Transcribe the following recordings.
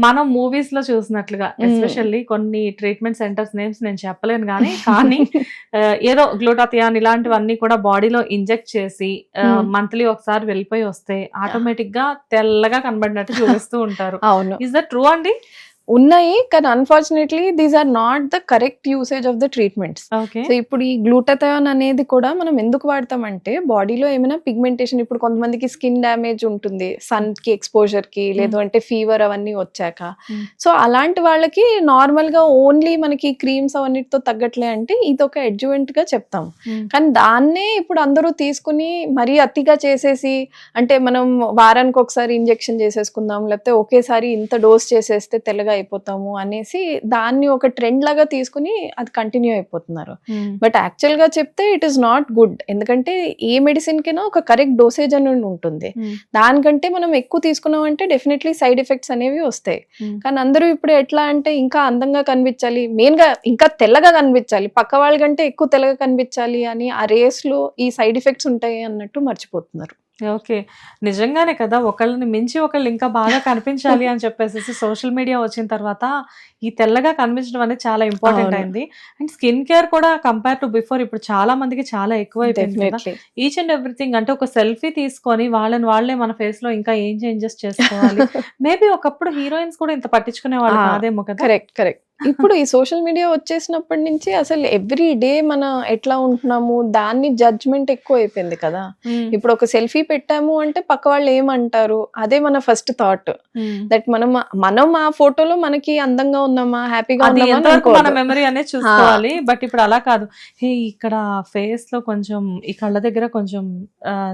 మనం మూవీస్ లో చూసినట్లుగా ఎస్పెషల్లీ కొన్ని ట్రీట్మెంట్ సెంటర్స్ నేమ్స్ నేను చెప్పలేను కానీ ఏదో గ్లూటాథియాన్ ఇలాంటివన్నీ కూడా బాడీలో ఇంజెక్ట్ చేసి మంత్లీ ఒకసారి వెళ్ళిపోయి వస్తే ఆటోమేటిక్ గా తెల్లగా కనబడినట్టు చూపిస్తూ ఉంటారు. అవును, ఇస్ దట్ ట్రూ అండి? ఉన్నాయి, కానీ unfortunately these are not the correct usage of the treatments. So ఇప్పుడు ఈ గ్లూటాథియాన్ అనేది కూడా మనం ఎందుకు వాడతామంటే బాడీలో ఏమైనా పిగ్మెంటేషన్, ఇప్పుడు కొంతమందికి స్కిన్ డ్యామేజ్ ఉంటుంది సన్ కి ఎక్స్పోజర్ కి, లేదు అంటే ఫీవర్ అవన్నీ వచ్చాక. సో అలాంటి వాళ్ళకి నార్మల్ గా ఓన్లీ మనకి క్రీమ్స్ అవన్నిటితో తగ్గట్లే అంటే ఇది ఒక అడ్జువెంట్ గా చెప్తాం. కానీ దాన్నే ఇప్పుడు అందరూ తీసుకుని మరీ అతిగా చేసేసి, అంటే మనం వారానికి ఒకసారి ఇంజెక్షన్ చేసేసుకుందాం, లేకపోతే ఒకేసారి ఇంత డోస్ చేసేస్తే తెల్లగా అయిపోతాము అనేసి దాన్ని ఒక ట్రెండ్ లాగా తీసుకుని అది కంటిన్యూ అయిపోతున్నారు. బట్ యాక్చువల్ గా చెప్తే ఇట్ ఈస్ నాట్ గుడ్. ఎందుకంటే ఏ మెడిసిన్ కైనా ఒక కరెక్ట్ డోసేజ్ అని ఉంటుంది. దానికంటే మనం ఎక్కువ తీసుకున్నాం అంటే డెఫినెట్లీ సైడ్ ఎఫెక్ట్స్ అనేవి వస్తాయి. కానీ అందరూ ఇప్పుడు ఎట్లా అంటే ఇంకా అందంగా కనిపించాలి, మెయిన్ గా ఇంకా తెల్లగా కనిపించాలి, పక్క వాళ్ళ కంటే ఎక్కువ తెల్లగా కనిపించాలి అని ఆ రేస్ లో ఈ సైడ్ ఎఫెక్ట్స్ ఉంటాయి అన్నట్టు మర్చిపోతున్నారు. ఓకే, నిజంగానే కదా, ఒకళ్ళని మించి ఒకళ్ళు ఇంకా బాగా కనిపించాలి అని చెప్పేసి సోషల్ మీడియా వచ్చిన తర్వాత ఈ తెల్లగా కనిపించడం అనేది చాలా ఇంపార్టెంట్ అయింది. అండ్ స్కిన్ కేర్ కూడా కంపేర్ టు బిఫోర్ ఇప్పుడు చాలా మందికి చాలా ఎక్కువ అయిపోయింది కదా. ఈచ్ అండ్ ఎవ్రీథింగ్ అంటే ఒక సెల్ఫీ తీసుకొని వాళ్ళే మన ఫేస్ లో ఇంకా ఏం చేంజెస్ చేసుకోవాలి. మేబీ ఒకప్పుడు హీరోయిన్స్ కూడా ఇంత పట్టించుకునే వాళ్ళు కాదేమో కదా. కరెక్ట్. ఇప్పుడు ఈ సోషల్ మీడియా వచ్చేసినప్పటి నుంచి అసలు ఎవ్రీ డే మనం ఎట్లా ఉంటున్నాము దాన్ని జడ్జ్మెంట్ ఎక్కువ అయిపోయింది కదా. ఇప్పుడు ఒక సెల్ఫీ పెట్టాము అంటే పక్క వాళ్ళు ఏమంటారు, అదే మన ఫస్ట్ థాట్. దట్ మనం ఆ ఫోటోలో మనకి అందంగా ఉన్నామా, హ్యాపీగా ఉన్నామా మన మెమరీ అనేది చూసుకోవాలి. బట్ ఇప్పుడు అలా కాదు, హే ఇక్కడ ఫేస్ లో కొంచెం ఈ కళ్ళ దగ్గర కొంచెం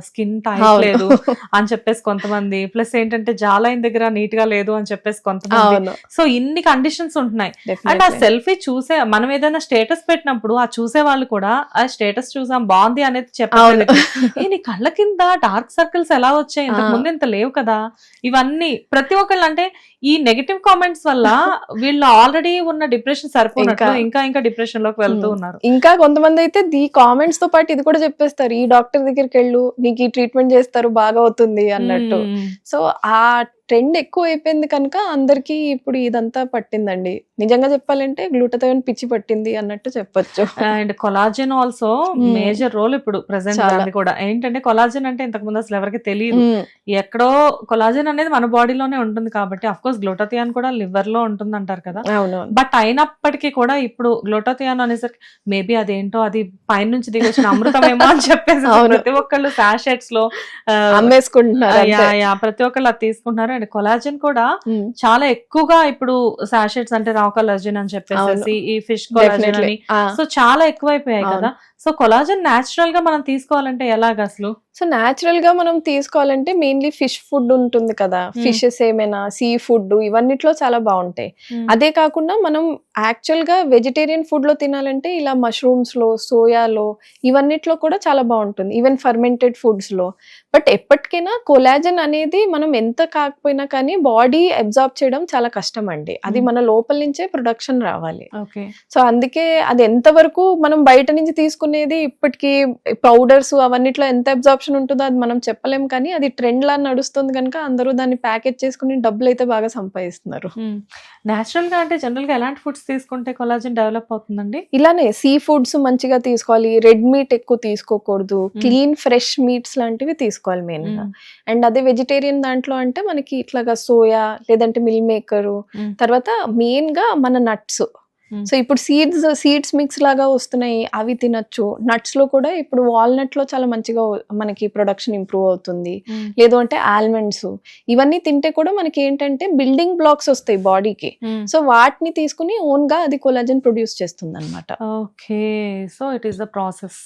స్కిన్ టైట్ లేదు అని చెప్పేసి కొంతమంది, ప్లస్ ఏంటంటే జాలైన్ దగ్గర నీట్ గా లేదు అని చెప్పేసి కొంతమంది. సో ఇన్ని కండిషన్స్ ఉంటున్నాయి. అండ్ ఆ సెల్ఫీ చూసే మనం ఏదైనా స్టేటస్ పెట్టినప్పుడు ఆ చూసే వాళ్ళు కూడా ఆ స్టేటస్ చూసాం బాగుంది అనేది చెప్పాలి. నీ కళ్ళ కింద డార్క్ సర్కిల్స్ ఎలా వచ్చాయి, ఇంతకు ముందు ఇంత లేవు కదా. ఇవన్నీ ప్రతి ఒక్కళ్ళు అంటే ఈ నెగటివ్ కామెంట్స్ వల్ల వీళ్ళు ఆల్రెడీ ఉన్న డిప్రెషన్ సరిపోయినట్లు ఇంకా డిప్రెషన్ లోకి వెళ్తూ ఉన్నారు. ఇంకా కొంతమంది అయితే ఈ కామెంట్స్ తో పాటు ఇది కూడా చెప్పేస్తారు, ఈ డాక్టర్ దగ్గరికి వెళ్ళు నీకు ఈ ట్రీట్మెంట్ చేస్తారు బాగా అవుతుంది అన్నట్టు. సో ఆ ట్రెండ్ ఎక్కువ అయిపోయింది కనుక అందరికి ఇప్పుడు ఇదంతా పట్టిందండి. నిజంగా చెప్పాలంటే గ్లూటాథియాన్ పిచ్చి పట్టింది అన్నట్టు చెప్పొచ్చు. And collagen also major role ఇప్పుడు ప్రెసెంట్ కూడా. ఏంటంటే కొలాజన్ అంటే ఇంతకు ముందు అసలు ఎవరికి తెలియదు, ఎక్కడో కొలాజన్ అనేది మన బాడీలోనే ఉంటుంది కాబట్టి అఫ్ కోర్స్ గ్లూటాథియాన్ కూడా లివర్ లో ఉంటుంది అంటారు కదా. బట్ అయినప్పటికీ కూడా ఇప్పుడు గ్లూటాథియాన్ అనేసరికి మేబీ అదేంటో అది పైన నుంచి దిగొచ్చిన అమృతమేమో అని చెప్పేసి ప్రతి ఒక్కళ్ళు సాషెట్స్ లో అమ్మేసుకుంటున్నారు, ప్రతి ఒక్కళ్ళు అది తీసుకుంటున్నారు. అండ్ కొలాజన్ కూడా చాలా ఎక్కువగా ఇప్పుడు సాషెట్స్ అంటే రా కొలాజన్ అని చెప్పేసి ఈ ఫిష్ కొలాజన్ అని సో చాలా ఎక్కువైపోయాయి కదా. సో కొలాజన్ న్యాచురల్ గా మనం తీసుకోవాలంటే ఎలాగ అసలు? సో న్యాచురల్ గా మనం తీసుకోవాలంటే మెయిన్లీ ఫిష్ ఫుడ్ ఉంటుంది కదా, ఫిషెస్ ఏమైనా సీ ఫుడ్ ఇవన్నిట్లో చాలా బాగుంటాయి. అదే కాకుండా మనం యాక్చువల్ గా వెజిటేరియన్ ఫుడ్ లో తినాలంటే ఇలా మష్రూమ్స్ లో, సోయాలో ఇవన్నిట్లో కూడా చాలా బాగుంటుంది, ఈవెన్ ఫర్మెంటెడ్ ఫుడ్స్ లో. బట్ ఎప్పటికైనా కొలాజన్ అనేది మనం ఎంత కాకపోయినా కానీ బాడీ అబ్జార్బ్ చేయడం చాలా కష్టం అండి. అది మన లోపల నుంచే ప్రొడక్షన్ రావాలి. సో అందుకే అది ఎంత వరకు మనం బయట నుంచి తీసుకునేది ఇప్పటికీ పౌడర్స్ అవన్నిట్లో ఎంత అబ్జార్బ్ ఉంటుందో అది మనం చెప్పలేం, కానీ అది ట్రెండ్ లా నడుస్తుంది కనుక అందరూ దాన్ని ప్యాకేజ్ చేసుకుని డబ్బులు అయితే బాగా సంపాదిస్తున్నారు. నేచురల్ గా అంటే జనరల్ గా ఎలాంటి ఫుడ్స్ తీసుకుంటే కొలాజన్ డెవలప్ అవుతుందండి? ఇలానే సీ ఫుడ్స్ మంచిగా తీసుకోవాలి, రెడ్ మీట్ ఎక్కువ తీసుకోకూడదు, క్లీన్ ఫ్రెష్ మీట్స్ లాంటివి తీసుకోవాలి మెయిన్ గా. అండ్ అదే వెజిటేరియన్ దాంట్లో అంటే మనకి ఇట్లాగా సోయా లేదంటే మిల్ మేకర్, తర్వాత మెయిన్ గా మన నట్స్. సో ఇప్పుడు సీడ్స్ మిక్స్ లాగా వస్తున్నాయి, అవి తినచ్చు. నట్స్ లో కూడా ఇప్పుడు వాల్నట్ లో చాలా మంచిగా మనకి ప్రొడక్షన్ ఇంప్రూవ్ అవుతుంది. లేదు అంటే ఆల్మండ్స్ ఇవన్నీ తింటే కూడా మనకి ఏంటంటే బిల్డింగ్ బ్లాక్స్ వస్తాయి బాడీకి. సో వాటిని తీసుకుని ఓన్ గా అది కొలాజన్ ప్రొడ్యూస్ చేస్తుంది అనమాట. Okay, so it is the process.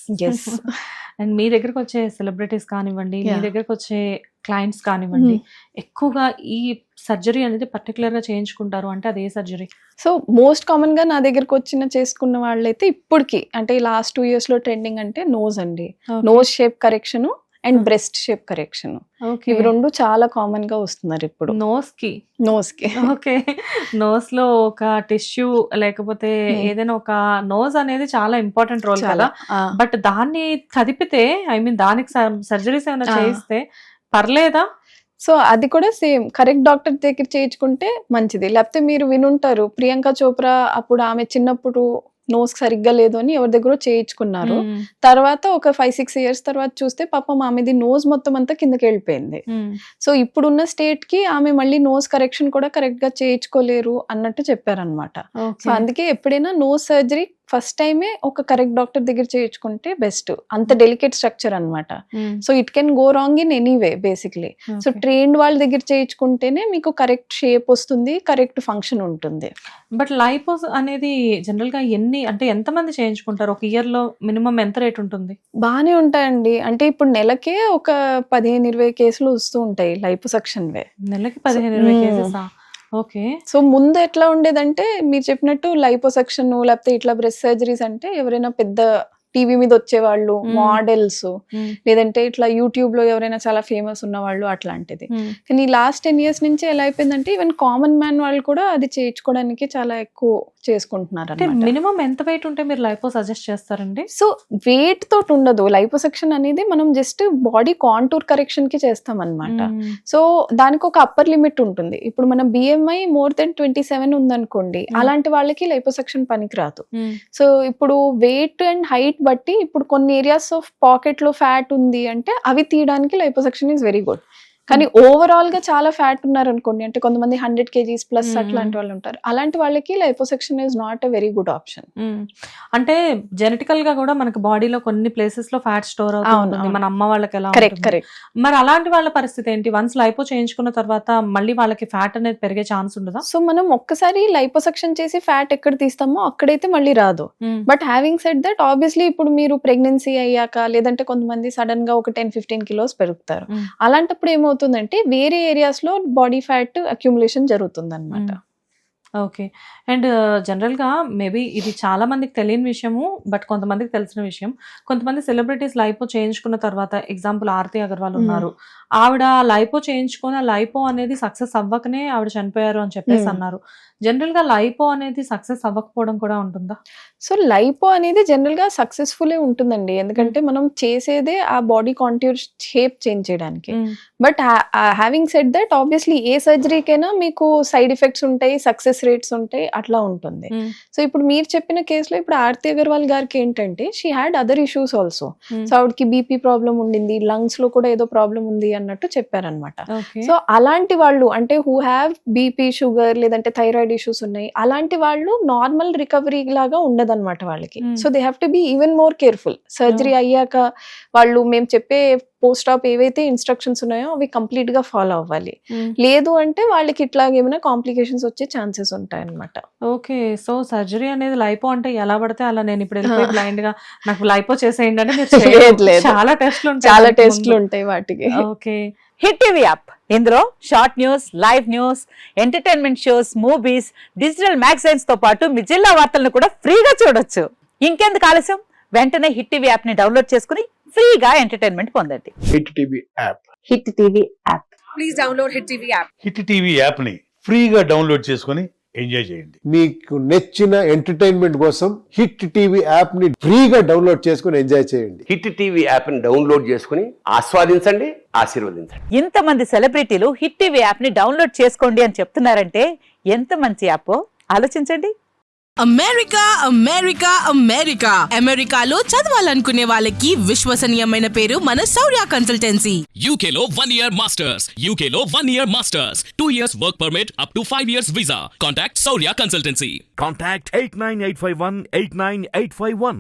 And మీ దగ్గరకు వచ్చే సెలబ్రిటీస్ కానివ్వండి, మీ దగ్గరకు వచ్చే క్లయింట్స్ కానివ్వండి, ఎక్కువగా ఈ సర్జరీ అనేది పర్టికులర్ గా చేయించుకుంటారు అంటే అది ఏ సర్జరీ? సో మోస్ట్ కామన్ గా నా దగ్గరకు చేసుకున్న వాళ్ళైతే ఇప్పటికి అంటే లాస్ట్ 2 years లో ట్రెండింగ్ అంటే నోజ్ అండి. Nose shape correction and breast shape correction, ఇవి రెండు చాలా కామన్ గా వస్తున్నారు ఇప్పుడు. నోస్ కి ఓకే, నోస్ లో ఒక టిష్యూ లేకపోతే ఏదైనా ఒక నోస్ అనేది చాలా ఇంపార్టెంట్ రోల్ కదా. బట్ దాన్ని కదిపితే దానికి సర్జరీస్ ఏమైనా చేయిస్తే పర్లేదా? సో అది కూడా సేమ్ కరెక్ట్ డాక్టర్ దగ్గర చేయించుకుంటే మంచిది. లేకపోతే మీరు వినుంటారు ప్రియాంక చోప్రా అప్పుడు ఆమె చిన్నప్పుడు నోస్ సరిగ్గా లేదు అని ఎవరి దగ్గర చేయించుకున్నారు. తర్వాత ఒక 5-6 years తర్వాత చూస్తే పాపం ఆమెది నోస్ మొత్తం అంతా కిందకి వెళ్ళిపోయింది. సో ఇప్పుడున్న స్టేట్ కి ఆమె మళ్ళీ నోస్ కరెక్షన్ కూడా కరెక్ట్ గా చేయించుకోలేరు అన్నట్టు చెప్పారనమాట. సో అందుకే ఎప్పుడైనా నోస్ సర్జరీ ఫస్ట్ టైమే ఒక కరెక్ట్ డాక్టర్ దగ్గర చేయించుకుంటే బెస్ట్. అంత డెలికేట్ స్ట్రక్చర్ అనమాట. So it can go wrong in anyway basically. So trained వాళ్ళ దగ్గర చేయించుకుంటేనే మీకు కరెక్ట్ షేప్ వస్తుంది, కరెక్ట్ ఫంక్షన్ ఉంటుంది. బట్ లైపోస్ అనేది జనరల్ గా అంటే ఎంత మంది చేయించుకుంటారు? ఒక ఇయర్ లో మినిమం ఎంత రేట్ ఉంటుంది? బానే ఉంటాయండి. అంటే ఇప్పుడు నెలకే ఒక 15-20 కేసులు వస్తూ ఉంటాయి లైపోసక్షన్ వే. నెలకి 15-20 కేసెస్? ఓకే. సో ముందు ఎట్లా ఉండేదంటే మీరు చెప్పినట్టు లైపోసక్షన్ లేకపోతే ఇట్లా బ్రెస్ట్ సర్జరీస్ అంటే ఎవరైనా పెద్ద టీవీ మీద వచ్చేవాళ్ళు, మోడల్స్, లేదంటే ఇట్లా యూట్యూబ్ లో ఎవరైనా చాలా ఫేమస్ ఉన్న వాళ్ళు అట్లాంటిది. కానీ లాస్ట్ 10 years నుంచి ఎలా అయిపోయిందంటే ఈవెన్ కామన్ మ్యాన్ వాళ్ళు కూడా అది చేయించుకోవడానికి చాలా ఎక్కువ చేసుకుంటున్నారు. మినిమం ఎంత వెయిట్ ఉంటే మీరు లైపో సజెస్ట్ చేస్తారండి? సో వెయిట్ తోటి ఉండదు. లైపోసెక్షన్ అనేది మనం జస్ట్ బాడీ కాంటూర్ కరెక్షన్ కి చేస్తాం అనమాట. సో దానికి ఒక అప్పర్ లిమిట్ ఉంటుంది. ఇప్పుడు మన BMI more than 27 ఉందనుకోండి, అలాంటి వాళ్ళకి లైపోసెక్షన్ పనికిరాదు. సో ఇప్పుడు వెయిట్ అండ్ హైట్ బట్టి ఇప్పుడు కొన్ని ఏరియాస్ ఆఫ్ పాకెట్ లో ఫ్యాట్ ఉంది అంటే అవి తీయడానికి లైపోసెక్షన్ ఈజ్ వెరీ గుడ్. కానీ ఓవరాల్ గా చాలా ఫ్యాట్ ఉన్నారు అనుకోండి, అంటే కొంతమంది 100 kgs ప్లస్ అట్లాంటి వాళ్ళు ఉంటారు, అలాంటి వాళ్ళకి liposuction is not a very good option. అంటే జెనెటికల్ గా కూడా మనకి బాడీలో కొన్ని ప్లేసెస్ లో ఫ్యాట్ స్టోర్ అవుతుంది, మన అమ్మ వాళ్ళకి ఎలా ఉంటుంది. మరి అలాంటి వాళ్ళ పరిస్థితి ఏంటి? వన్స్ లైపో చేయించుకున్న తర్వాత మళ్ళీ వాళ్ళకి ఫ్యాట్ అనేది పెరిగే ఛాన్స్ ఉండదా? సో మనం ఒక్కసారి లైపోసెక్షన్ చేసి ఫ్యాట్ ఎక్కడ తీస్తామో అక్కడైతే మళ్ళీ రాదు. But having said that obviously ఇప్పుడు మీరు ప్రెగ్నెన్సీ అయ్యాక లేదంటే కొంతమంది సడన్ గా ఒక 10-15 kilos పెరుగుతారు. అలాంటప్పుడు ఏమవుతుందంటే వేరే ఏరియాస్ లో బాడీ ఫ్యాట్ అక్యుములేషన్ జరుగుతుంది అనమాట. ఓకే. అండ్ జనరల్గా మేబీ ఇది చాలా మందికి తెలియని విషయము, బట్ కొంతమందికి తెలిసిన విషయం. కొంతమంది సెలబ్రిటీస్ లైపో చేయించుకున్న తర్వాత, ఎగ్జాంపుల్ ఆరతి అగర్వాల్ ఉన్నారు, ఆవిడ లైపో చేయించుకొని ఆ లైపో అనేది సక్సెస్ అవ్వకనే ఆవిడ చనిపోయారు అని చెప్పేసి అన్నారు. జనరల్ గా లైపో అనేది సక్సెస్ అవ్వకపోవడం కూడా ఉంటుందా? సో లైపో అనేది జనరల్ గా సక్సెస్ఫుల్ ఉంటుందండి, ఎందుకంటే మనం చేసేదే ఆ బాడీ కాంటూర్ షేప్ చేంజ్ చేయడానికి. But having said that obviously ఏ సర్జరీకైనా మీకు సైడ్ ఎఫెక్ట్స్ ఉంటాయి, సక్సెస్ రేట్స్ ఉంటాయి, అట్లా ఉంటుంది. సో ఇప్పుడు మీరు చెప్పిన కేసులో ఇప్పుడు ఆరతి అగర్వాల్ గారికి ఏంటంటే she had other issues also. So ఆవిడకి బీపీ ప్రాబ్లం ఉండింది, లంగ్స్ లో కూడా ఏదో ప్రాబ్లం ఉంది అన్నట్టు చెప్పారనమాట. సో అలాంటి వాళ్ళు అంటే హూ హ్యావ్ బీపీ, షుగర్ లేదంటే థైరాయిడ్ ఇష్యూస్ ఉన్నాయి, అలాంటి వాళ్ళు నార్మల్ రికవరీ లాగా ఉండదన్నమాట వాళ్ళకి. So they have to be even more careful. Surgery అయ్యాక వాళ్ళు మేము చెప్పే పోస్ట్ ఆప్ ఏవైతే ఇన్స్ట్రక్షన్స్ ఉన్నాయో అవి కంప్లీట్ గా ఫాలో అవ్వాలి. లేదు అంటే వాళ్ళకి ఇట్లాగేమైనా కాంప్లికేషన్స్ వచ్చే ఛాన్సెస్ ఉంటాయి అన్నమాట. ఓకే. సో సర్జరీ అనేది లైపో అంటే ఎలా పడితే అలా నేను ఇప్పుడు వెళ్ళిపోయి బ్లైండ్ గా నాకు లైపో చేసేయండి అంటే చాలా టెస్ట్లు ఉంటాయి వాటికి. ఓకే. హిట్ టీవీ యాప్, ఇందులో short news, live news, entertainment shows, movies, digital magazines తో పాటు మీ జిల్లా వార్తలను కూడా ఫ్రీగా చూడొచ్చు. ఇంకెందుకు ఆలస్యం, వెంటనే హిట్ టీవీ యాప్ ని డౌన్లోడ్ చేసుకుని ఫ్రీగా ఎంటర్టైన్మెంట్ పొందండి. Hit TV app. Hit TV app. Please download hit TV app. Hit TV app ని ఫ్రీగా డౌన్లోడ్ చేసుకుని ఎంజాయ్ చేయండి. మీకు నచ్చిన ఎంటర్టైన్మెంట్ కోసం హిట్ టీవీ యాప్ ని ఫ్రీగా డౌన్లోడ్ చేసుకుని ఎంజాయ్ చేయండి. హిట్ టీవీ యాప్ ని డౌన్లోడ్ చేసుకుని ఆస్వాదించండి, ఆశీర్వదించండి. ఇంతమంది సెలబ్రిటీలు హిట్ టీవీ యాప్ ని డౌన్లోడ్ చేసుకోండి అని చెప్తున్నారంటే ఎంత మంచి యాప్ ఆలోచించండి. అమెరికా అమెరికా అమెరికా అమెరికాలో చదవాలనుకునే వాళ్ళకి విశ్వసనీయమైన పేరు మన శౌర్య కన్సల్టెన్సీ. UK లో 1 year masters, UK లో 1 year masters, 2 years work permit up to 5 years visa. Contact Saurya Consultancy. Contact 89851 89851.